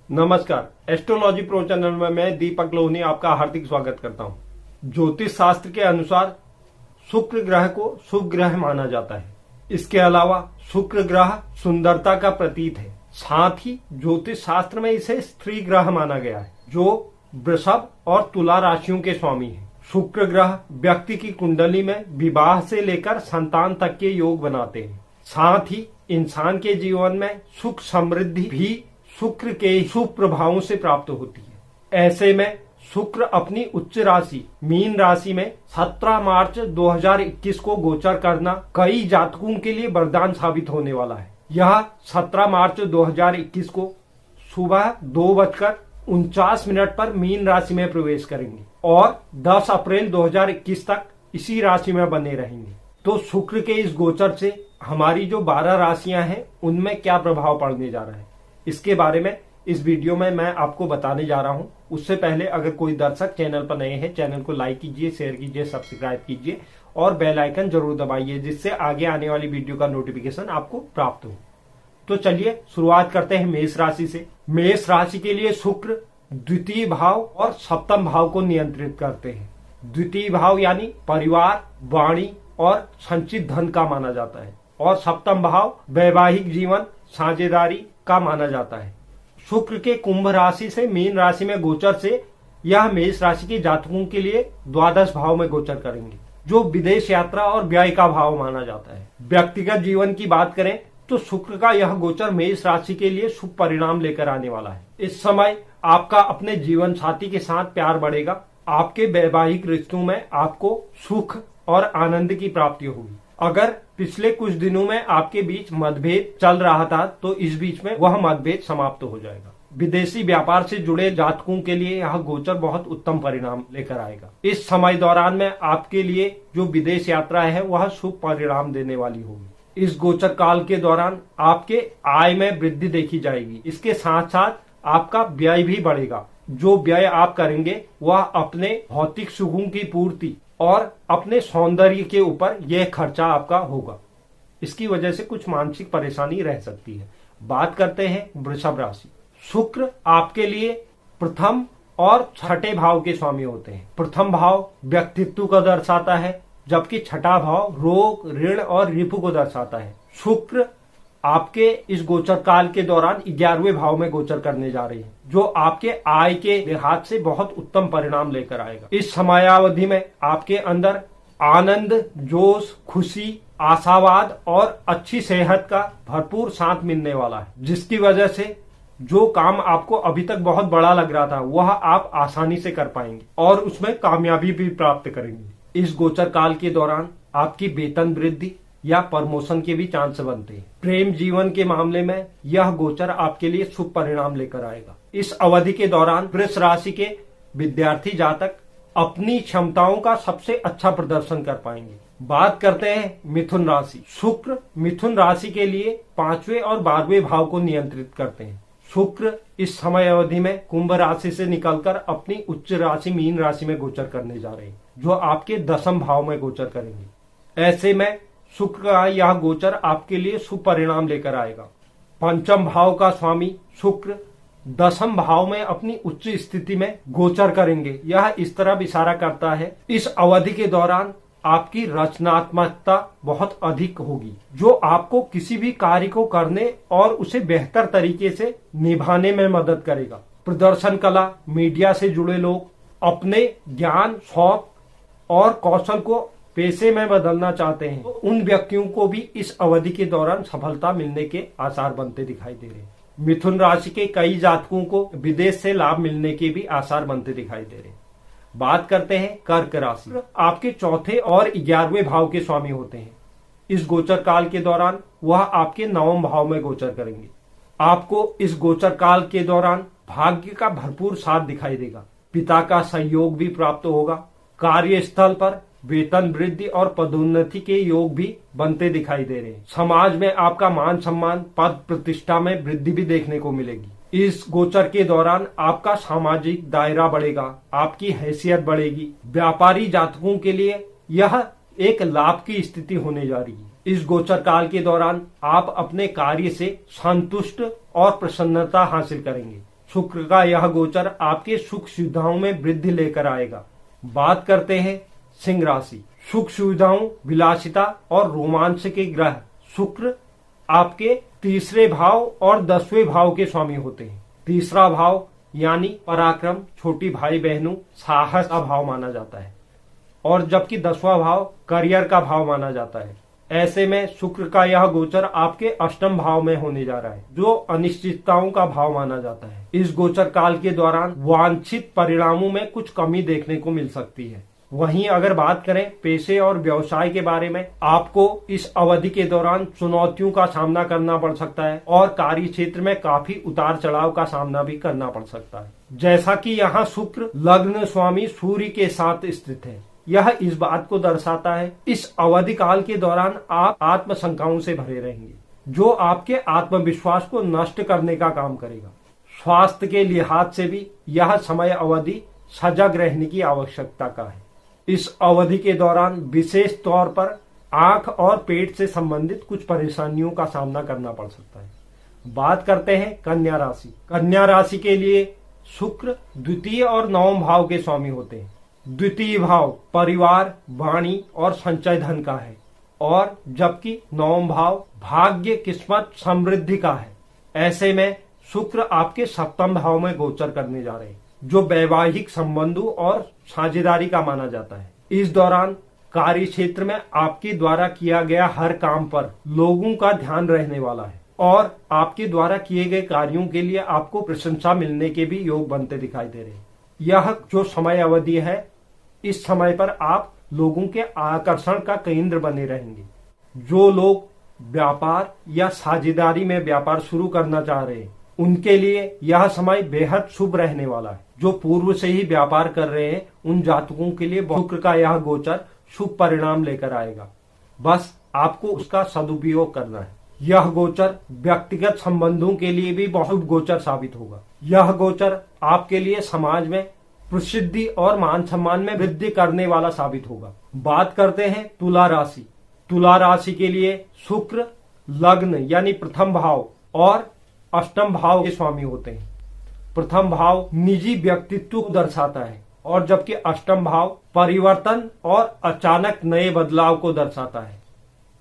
नमस्कार। Astrology pro channel में मैं दीपक लोहनी आपका हार्दिक स्वागत करता हूं। ज्योतिष शास्त्र के अनुसार शुक्र ग्रह को शुभ ग्रह माना जाता है। इसके अलावा शुक्र ग्रह सुंदरता का प्रतीक है। साथ ही ज्योतिष शास्त्र में इसे स्त्री ग्रह माना गया है, जो वृषभ और तुला राशियों के स्वामी है। शुक्र ग्रह व्यक्ति की कुंडली में विवाह से लेकर संतान तक के योग बनाते हैं। साथ ही इंसान के जीवन में सुख समृद्धि भी शुक्र के शुभ प्रभावों से प्राप्त होती है। ऐसे में शुक्र अपनी उच्च राशि मीन राशि में 17 मार्च 2021 को गोचर करना कई जातकों के लिए वरदान साबित होने वाला है। यह 17 मार्च 2021 को सुबह 2:49 पर मीन राशि में प्रवेश करेंगे और 10 अप्रैल 2021 तक इसी राशि में बने रहेंगे। तो शुक्र के इस गोचर से हमारी जो 12 राशियां हैं उनमें क्या प्रभाव पड़ने जा रहा है, इसके बारे में इस वीडियो में मैं आपको बताने जा रहा हूं। उससे पहले अगर कोई दर्शक चैनल पर नए हैं, चैनल को लाइक कीजिए, शेयर कीजिए, सब्सक्राइब कीजिए और बेल आइकन जरूर दबाइए, जिससे आगे आने वाली वीडियो का नोटिफिकेशन आपको प्राप्त हो। तो चलिए शुरुआत करते हैं मेष राशि से। मेष राशि के लिए शुक्र द्वितीय भाव और सप्तम भाव को नियंत्रित करते हैं। द्वितीय भाव यानी परिवार, वाणी और संचित धन का माना जाता है और सप्तम भाव वैवाहिक जीवन, साझेदारी का माना जाता है। शुक्र के कुंभ राशि से मीन राशि में गोचर से यह मेष राशि के जातकों के लिए द्वादश भाव में गोचर करेंगे, जो विदेश यात्रा और व्यय का भाव माना जाता है। व्यक्तिगत जीवन की बात करें तो शुक्र का यह गोचर मेष राशि के लिए शुभ परिणाम लेकर आने वाला है। इस समय आपका अपने जीवन साथी के साथ प्यार बढ़ेगा। आपके वैवाहिक रिश्तों में आपको सुख और आनंद की प्राप्ति होगी। अगर पिछले कुछ दिनों में आपके बीच मतभेद चल रहा था तो इस बीच में वह मतभेद समाप्त हो जाएगा। विदेशी व्यापार से जुड़े जातकों के लिए यह गोचर बहुत उत्तम परिणाम लेकर आएगा। इस समय दौरान में आपके लिए जो विदेश यात्रा है वह शुभ परिणाम देने वाली होगी। इस गोचर काल के दौरान आपके आय में वृद्धि देखी जाएगी। इसके साथ साथ आपका व्यय भी बढ़ेगा। जो व्यय आप करेंगे वह अपने भौतिक सुखों की पूर्ति और अपने सौंदर्य के ऊपर यह खर्चा आपका होगा। इसकी वजह से कुछ मानसिक परेशानी रह सकती है। बात करते हैं वृषभ राशि। शुक्र आपके लिए प्रथम और छठे भाव के स्वामी होते हैं। प्रथम भाव व्यक्तित्व को दर्शाता है, जबकि छठा भाव रोग, ऋण और रिपु को दर्शाता है। शुक्र आपके इस गोचर काल के दौरान 11वें भाव में गोचर करने जा रही है, जो आपके आय के लिहाज से बहुत उत्तम परिणाम लेकर आएगा। इस समयावधि में आपके अंदर आनंद, जोश, खुशी, आशावाद और अच्छी सेहत का भरपूर साथ मिलने वाला है, जिसकी वजह से जो काम आपको अभी तक बहुत बड़ा लग रहा था वह आप आसानी से कर पाएंगे और उसमें कामयाबी भी प्राप्त करेंगे। इस गोचर काल के दौरान आपकी वेतन वृद्धि या प्रमोशन के भी चांस बनते हैं। प्रेम जीवन के मामले में यह गोचर आपके लिए शुभ परिणाम लेकर आएगा। इस अवधि के दौरान वृष राशि के विद्यार्थी जातक अपनी क्षमताओं का सबसे अच्छा प्रदर्शन कर पाएंगे। बात करते हैं मिथुन राशि। शुक्र मिथुन राशि के लिए 5वें और 12वें भाव को नियंत्रित करते हैं। शुक्र इस समय अवधि में कुंभ राशि से निकलकर अपनी उच्च राशि मीन राशि में गोचर करने जा रहे हैं, जो आपके 10वें भाव में गोचर करेंगे। ऐसे में शुक्र का यह गोचर आपके लिए शुभ परिणाम लेकर आएगा। पंचम भाव का स्वामी शुक्र 10वें भाव में अपनी उच्च स्थिति में गोचर करेंगे। यह इस तरह इशारा करता है इस अवधि के दौरान आपकी रचनात्मकता बहुत अधिक होगी, जो आपको किसी भी कार्य को करने और उसे बेहतर तरीके से निभाने में मदद करेगा। प्रदर्शन कला, मीडिया से जुड़े लोग अपने ज्ञान, शौक और कौशल को पेशे में बदलना चाहते हैं, तो उन व्यक्तियों को भी इस अवधि के दौरान सफलता मिलने के आसार बनते दिखाई दे रहे हैं। मिथुन राशि के कई जातकों को विदेश से लाभ मिलने के भी आसार बनते दिखाई दे रहे हैं। बात करते हैं कर्क राशि। आपके चौथे और 11वें भाव के स्वामी होते हैं। इस गोचर काल के दौरान वह आपके 9वें भाव में गोचर करेंगे। आपको इस गोचर काल के दौरान भाग्य का भरपूर साथ दिखाई देगा। पिता का सहयोग भी प्राप्त होगा। कार्यस्थल पर वेतन वृद्धि और पदोन्नति के योग भी बनते दिखाई दे रहे हैं। समाज में आपका मान सम्मान, पद प्रतिष्ठा में वृद्धि भी देखने को मिलेगी। इस गोचर के दौरान आपका सामाजिक दायरा बढ़ेगा, आपकी हैसियत बढ़ेगी। व्यापारी जातकों के लिए यह एक लाभ की स्थिति होने जा रही है। इस गोचर काल के दौरान आप अपने कार्य से संतुष्ट और प्रसन्नता हासिल करेंगे। शुक्र का यह गोचर आपके सुख सुविधाओं में वृद्धि लेकर आएगा। बात करते हैं सिंह राशि। सुख सुविधाओं, विलासिता और रोमांच के ग्रह शुक्र आपके तीसरे भाव और 10वें भाव के स्वामी होते हैं। तीसरा भाव यानी पराक्रम, छोटी भाई बहनों, साहस का भाव माना जाता है, और जबकि 10वां भाव करियर का भाव माना जाता है। ऐसे में शुक्र का यह गोचर आपके अष्टम भाव में होने जा रहा है, जो अनिश्चितताओं का भाव माना जाता है। इस गोचर काल के दौरान वांछित परिणामों में कुछ कमी देखने को मिल सकती है। वहीं अगर बात करें पेशे और व्यवसाय के बारे में, आपको इस अवधि के दौरान चुनौतियों का सामना करना पड़ सकता है और कार्य क्षेत्र में काफी उतार चढ़ाव का सामना भी करना पड़ सकता है। जैसा कि यहाँ शुक्र लग्न स्वामी सूर्य के साथ स्थित है, यह इस बात को दर्शाता है इस अवधि काल के दौरान आप आत्मशंकाओं से भरे रहेंगे, जो आपके आत्मविश्वास को नष्ट करने का काम करेगा। स्वास्थ्य के लिहाज से भी यह समय अवधि सजग रहने की आवश्यकता का है। इस अवधि के दौरान विशेष तौर पर आंख और पेट से संबंधित कुछ परेशानियों का सामना करना पड़ सकता है। बात करते हैं कन्या राशि। कन्या राशि के लिए शुक्र द्वितीय और नवम भाव के स्वामी होते हैं। द्वितीय भाव परिवार, वाणी और संचय धन का है, और जबकि नवम भाव भाग्य, किस्मत, समृद्धि का है। ऐसे में शुक्र आपके सप्तम भाव में गोचर करने जा रहे हैं, जो वैवाहिक संबंधों और साझेदारी का माना जाता है। इस दौरान कार्य क्षेत्र में आपके द्वारा किया गया हर काम पर लोगों का ध्यान रहने वाला है, और आपके द्वारा किए गए कार्यों के लिए आपको प्रशंसा मिलने के भी योग बनते दिखाई दे रहे हैं। यह जो समय अवधि है, इस समय पर आप लोगों के आकर्षण का केंद्र बने रहेंगे। जो लोग व्यापार या साझेदारी में व्यापार शुरू करना चाह रहे हैं, उनके लिए यह समय बेहद शुभ रहने वाला है। जो पूर्व से ही व्यापार कर रहे हैं, उन जातकों के लिए शुक्र का यह गोचर शुभ परिणाम लेकर आएगा। बस आपको उसका सदुपयोग करना है। यह गोचर व्यक्तिगत संबंधों के लिए भी बहुत गोचर साबित होगा। यह गोचर आपके लिए समाज में प्रसिद्धि और मान सम्मान में वृद्धि करने वाला साबित होगा। बात करते हैं तुला राशि। तुला राशि के लिए शुक्र लग्न यानी प्रथम भाव और अष्टम भाव के स्वामी होते हैं। प्रथम भाव निजी व्यक्तित्व को दर्शाता है, और जबकि अष्टम भाव परिवर्तन और अचानक नए बदलाव को दर्शाता है।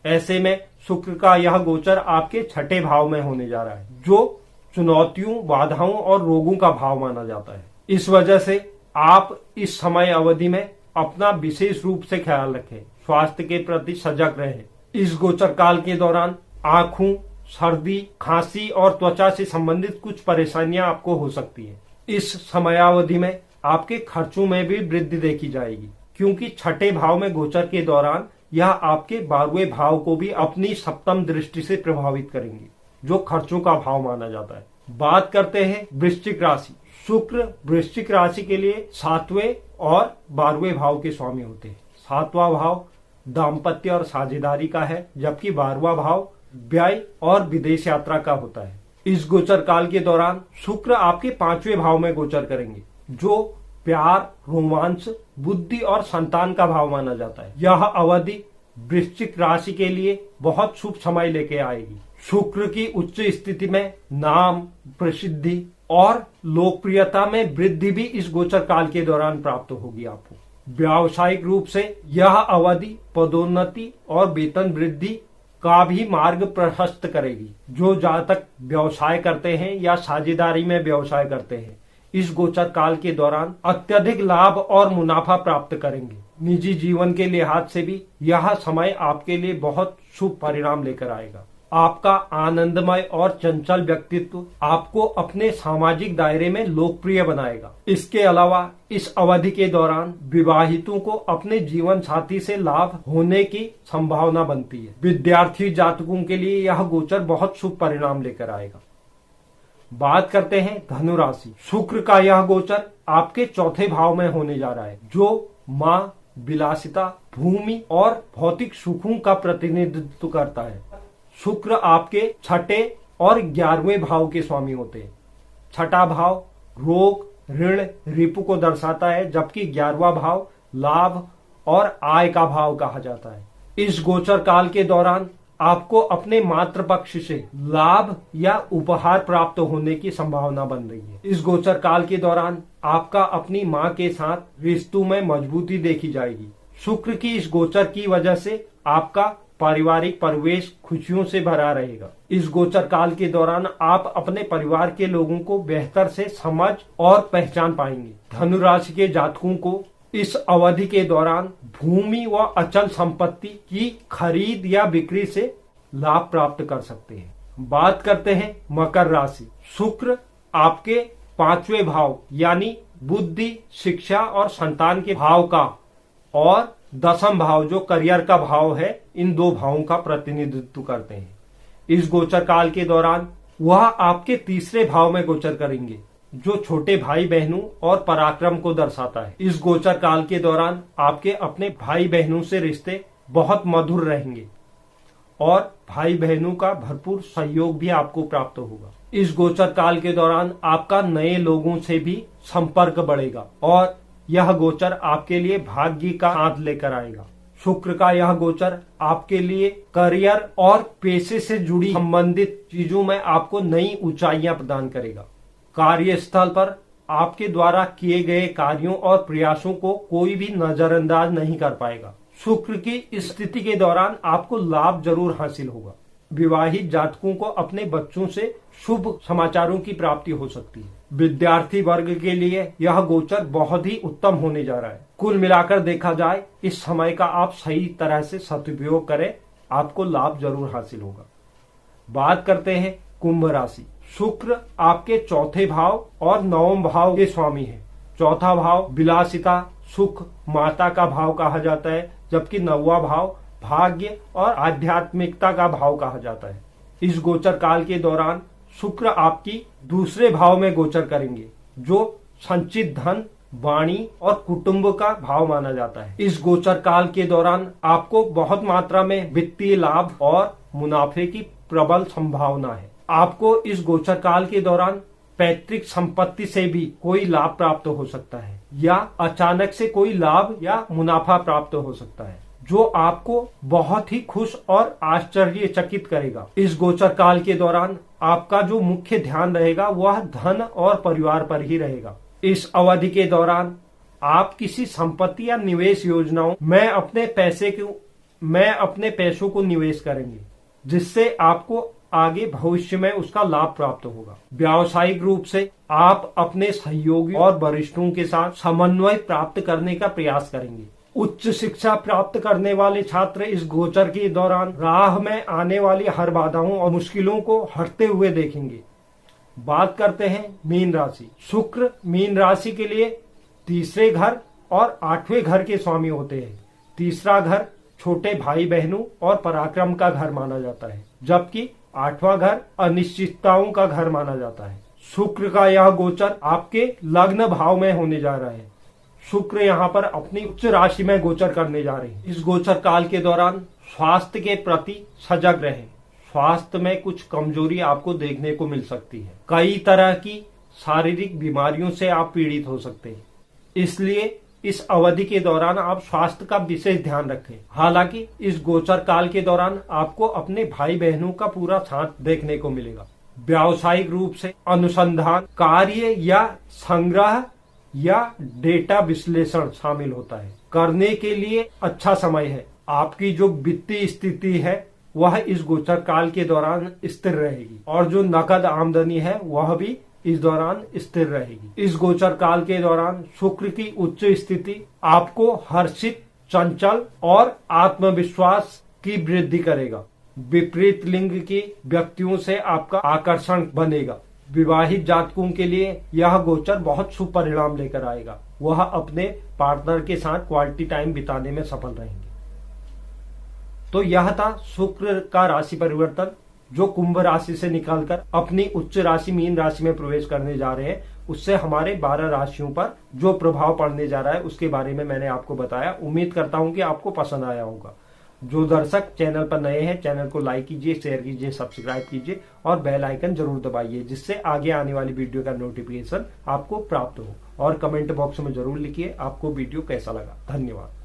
ऐसे में शुक्र का यह गोचर आपके छठे भाव में होने जा रहा है, जो चुनौतियों, बाधाओं और रोगों का भाव माना जाता है। इस वजह से आप इस समय अवधि में अपना विशेष रूप से ख्याल रखें, स्वास्थ्य के प्रति सजग रहें। इस गोचर काल के दौरान आंखों, सर्दी, खांसी और त्वचा से संबंधित कुछ परेशानियां आपको हो सकती है। इस समयावधि में आपके खर्चों में भी वृद्धि देखी जाएगी, क्योंकि छठे भाव में गोचर के दौरान यह आपके 12वें भाव को भी अपनी सप्तम दृष्टि से प्रभावित करेंगे, जो खर्चों का भाव माना जाता है। बात करते हैं वृश्चिक राशि। शुक्र वृश्चिक राशि के लिए 7वें और 12वें भाव के स्वामी होते हैं। 7वां भाव दाम्पत्य और साझेदारी का है, जबकि 12वां भाव व्यय और विदेश यात्रा का होता है। इस गोचर काल के दौरान शुक्र आपके 5वें भाव में गोचर करेंगे, जो प्यार, रोमांच, बुद्धि और संतान का भाव माना जाता है। यह अवधि वृश्चिक राशि के लिए बहुत शुभ समय लेके आएगी। शुक्र की उच्च स्थिति में नाम, प्रसिद्धि और लोकप्रियता में वृद्धि भी इस गोचर काल के दौरान प्राप्त होगी आपको। व्यावसायिक रूप से यह अवधि पदोन्नति और वेतन वृद्धि का भी मार्ग प्रशस्त करेगी। जो जातक व्यवसाय करते हैं या साझेदारी में व्यवसाय करते हैं, इस गोचर काल के दौरान अत्यधिक लाभ और मुनाफा प्राप्त करेंगे। निजी जीवन के लिहाज से भी यह समय आपके लिए बहुत शुभ परिणाम लेकर आएगा। आपका आनंदमय और चंचल व्यक्तित्व आपको अपने सामाजिक दायरे में लोकप्रिय बनाएगा। इसके अलावा इस अवधि के दौरान विवाहितों को अपने जीवन साथी से लाभ होने की संभावना बनती है। विद्यार्थी जातकों के लिए यह गोचर बहुत शुभ परिणाम लेकर आएगा। बात करते हैं धनु राशि। शुक्र का यह गोचर आपके चौथे भाव में होने जा रहा है, जो माँ, विलासिता, भूमि और भौतिक सुखों का प्रतिनिधित्व करता है। शुक्र आपके छठे और 11वें भाव के स्वामी होते हैं। छठा भाव रोग, ऋण, रिपु को दर्शाता है, जबकि 11वां भाव लाभ और आय का भाव कहा जाता है। इस गोचर काल के दौरान आपको अपने मातृपक्ष से लाभ या उपहार प्राप्त होने की संभावना बन रही है। इस गोचर काल के दौरान आपका अपनी मां के साथ रिश्तों में मजबूती देखी जाएगी। शुक्र की इस गोचर की वजह से आपका पारिवारिक परिवेश खुशियों से भरा रहेगा। इस गोचर काल के दौरान आप अपने परिवार के लोगों को बेहतर से समझ और पहचान पाएंगे। धनु राशि के जातकों को इस अवधि के दौरान भूमि व अचल संपत्ति की खरीद या बिक्री से लाभ प्राप्त कर सकते हैं। बात करते हैं मकर राशि। शुक्र आपके 5वें भाव यानी बुद्धि, शिक्षा और संतान के भाव का और 10वां भाव जो करियर का भाव है, इन 2 भावों का प्रतिनिधित्व करते हैं। इस गोचर काल के दौरान वह आपके 3रे भाव में गोचर करेंगे जो छोटे भाई बहनों और पराक्रम को दर्शाता है। इस गोचर काल के दौरान आपके अपने भाई बहनों से रिश्ते बहुत मधुर रहेंगे और भाई बहनों का भरपूर सहयोग भी आपको प्राप्त होगा। इस गोचर काल के दौरान आपका नए लोगों से भी संपर्क बढ़ेगा और यह गोचर आपके लिए भाग्य का हाथ लेकर आएगा। शुक्र का यह गोचर आपके लिए करियर और पेशे से जुड़ी संबंधित चीजों में आपको नई ऊंचाइयां प्रदान करेगा। कार्यस्थल पर आपके द्वारा किए गए कार्यों और प्रयासों को कोई भी नजरअंदाज नहीं कर पाएगा। शुक्र की इस स्थिति के दौरान आपको लाभ जरूर हासिल होगा। विवाहित जातकों को अपने बच्चों से शुभ समाचारों की प्राप्ति हो सकती है। विद्यार्थी वर्ग के लिए यह गोचर बहुत ही उत्तम होने जा रहा है। कुल मिलाकर देखा जाए, इस समय का आप सही तरह से सदुपयोग करें, आपको लाभ जरूर हासिल होगा। बात करते हैं कुंभ राशि। शुक्र आपके 4थे भाव और 9वें भाव के स्वामी है। 4था भाव विलासिता, सुख, माता का भाव कहा जाता है, जबकि 9वां भाव भाग्य और आध्यात्मिकता का भाव कहा जाता है। इस गोचर काल के दौरान शुक्र आपकी 2रे भाव में गोचर करेंगे जो संचित धन, वाणी और कुटुंब का भाव माना जाता है। इस गोचर काल के दौरान आपको बहुत मात्रा में वित्तीय लाभ और मुनाफे की प्रबल संभावना है। आपको इस गोचर काल के दौरान पैतृक संपत्ति से भी कोई लाभ प्राप्त हो सकता है या अचानक से कोई लाभ या मुनाफा प्राप्त हो सकता है जो आपको बहुत ही खुश और आश्चर्यचकित करेगा। इस गोचर काल के दौरान आपका जो मुख्य ध्यान रहेगा वह धन और परिवार पर ही रहेगा। इस अवधि के दौरान आप किसी संपत्ति या निवेश योजनाओं में अपने पैसों को निवेश करेंगे जिससे आपको आगे भविष्य में उसका लाभ प्राप्त होगा। व्यावसायिक रूप से आप अपने सहयोगी और वरिष्ठों के साथ समन्वय प्राप्त करने का प्रयास करेंगे। उच्च शिक्षा प्राप्त करने वाले छात्र इस गोचर के दौरान राह में आने वाली हर बाधाओं और मुश्किलों को हटते हुए देखेंगे। बात करते हैं मीन राशि। शुक्र मीन राशि के लिए 3रे घर और 8वें घर के स्वामी होते हैं। 3रा घर छोटे भाई बहनों और पराक्रम का घर माना जाता है, जबकि 8वां घर अनिश्चितताओं का घर माना जाता है। शुक्र का यह गोचर आपके लग्न भाव में होने जा रहा है। शुक्र यहाँ पर अपनी उच्च राशि में गोचर करने जा रहे हैं। इस गोचर काल के दौरान स्वास्थ्य के प्रति सजग रहें। स्वास्थ्य में कुछ कमजोरी आपको देखने को मिल सकती है। कई तरह की शारीरिक बीमारियों से आप पीड़ित हो सकते हैं, इसलिए इस अवधि के दौरान आप स्वास्थ्य का विशेष ध्यान रखें। हालांकि इस गोचर काल के दौरान आपको अपने भाई बहनों का पूरा साथ देखने को मिलेगा। व्यावसायिक रूप से अनुसंधान कार्य या संग्रह या डेटा विश्लेषण शामिल होता है करने के लिए अच्छा समय है। आपकी जो वित्तीय स्थिति है वह इस गोचर काल के दौरान स्थिर रहेगी और जो नकद आमदनी है वह भी इस दौरान स्थिर रहेगी। इस गोचर काल के दौरान शुक्र की उच्च स्थिति आपको हर्षित, चंचल और आत्मविश्वास की वृद्धि करेगा। विपरीत लिंग के व्यक्तियों से आपका आकर्षण बनेगा। विवाहित जातकों के लिए यह गोचर बहुत शुभ परिणाम लेकर आएगा। वह अपने पार्टनर के साथ क्वालिटी टाइम बिताने में सफल रहेंगे। तो यह था शुक्र का राशि परिवर्तन जो कुंभ राशि से निकलकर अपनी उच्च राशि मीन राशि में प्रवेश करने जा रहे हैं। उससे हमारे 12 राशियों पर जो प्रभाव पड़ने जा रहा है उसके बारे में मैंने आपको बताया। उम्मीद करता हूं कि आपको पसंद आया होगा। जो दर्शक चैनल पर नए हैं, चैनल को लाइक कीजिए, शेयर कीजिए, सब्सक्राइब कीजिए और बेल आइकन जरूर दबाइए, जिससे आगे आने वाली वीडियो का नोटिफिकेशन आपको प्राप्त हो। और कमेंट बॉक्स में जरूर लिखिए आपको वीडियो कैसा लगा। धन्यवाद।